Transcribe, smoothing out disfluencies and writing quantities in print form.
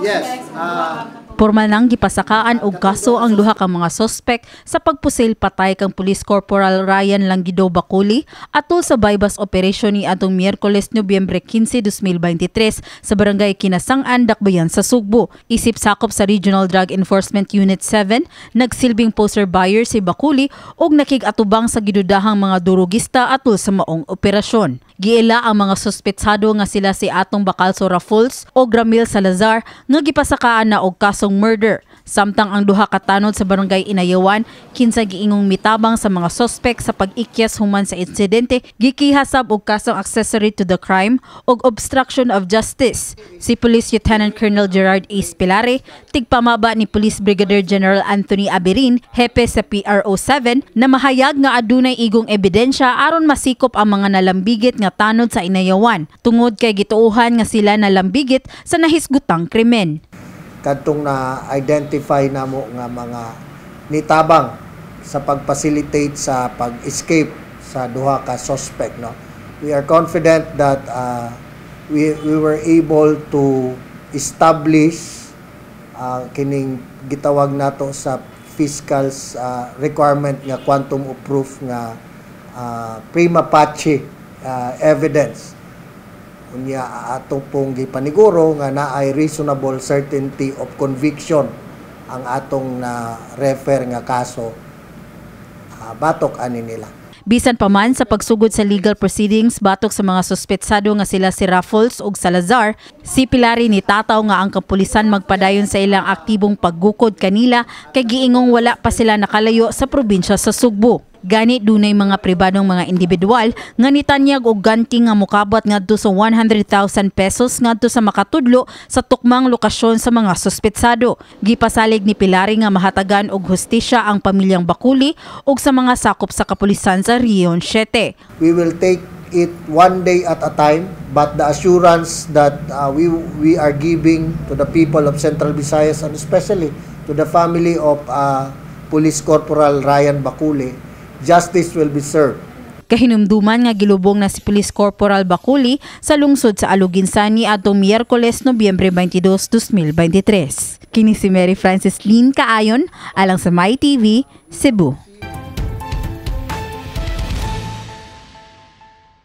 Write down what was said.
Yes. Pormal nang gipasakaan og kaso ang duha ka mga sospek sa pagpusil patay kang Police Corporal Ryan Languido Baculi atol sa bypass operation ni atong Miyerkules, Nobyembre 15, 2023 sa barangay Kinasang-an, Dakbayan sa Sugbo. Isip sakop sa Regional Drug Enforcement Unit 7, nagsilbing poster buyer si Baculi og nakig-atubang sa gidudahang mga durugista atol sa maong operasyon. Giila ang mga suspetsado nga sila si Atong Bacalso Raffles o Gramil Salazar nga gipasakaan na og kasong murder. Samtang ang duha ka tanod sa barangay Inayawan kinsa giingong mitabang sa mga suspek sa pag-ikyas human sa insidente, gikihasab og kasong accessory to the crime ug obstruction of justice. Si Police Lieutenant Colonel Gerard A. Spilare, tigpamaba ni Police Brigadier General Anthony Aberin, hepe sa PRO 7, na mahayag nga adunay igong ebidensya aron masikop ang mga nalambigit nga tanod sa Inayawan tungod kay gituohan nga sila nalambigit sa nahisgutang krimen. Kadtong na-identify namo nga mga nitabang sa pag-facilitate sa pag-escape sa duha ka suspect, no. We are confident that we were able to establish kining gitawag nato sa fiscal's requirement nga quantum of proof nga prima facie evidence. Unya ato pong gipaniguro nga naay reasonable certainty of conviction ang atong refer nga kaso batok ani nila. Bisan pa man sa pagsugod sa legal proceedings batok sa mga suspetsado nga sila si Raffles ug Salazar, si Pilari ni tataw nga ang kapulisan magpadayon sa ilang aktibong paggukod kanila kay giingong wala pa sila nakalayo sa probinsya sa Sugbo. Gani dunay mga pribadong mga individual nga nitanyag og ganti nga mokabot ngadto sa 100,000 pesos ngadto sa makatudlo sa tukmang lokasyon sa mga suspetsado. Gipasalig ni Pilari nga mahatagan og hustisya ang pamilyang Baculi ug sa mga sakop sa kapulisan sa Region 7. We will take it one day at a time, but the assurance that we are giving to the people of Central Visayas and especially to the family of Police Corporal Ryan Baculi, justice will be served. Kahinumduman nga gilubong na si Police Corporal Baculi sa lungsod sa Aluginsan atong Miyerkules, Nobyembre 22, 2023. Kini si Mary Frances Lynn Kaayon alang sa MyTV, Cebu.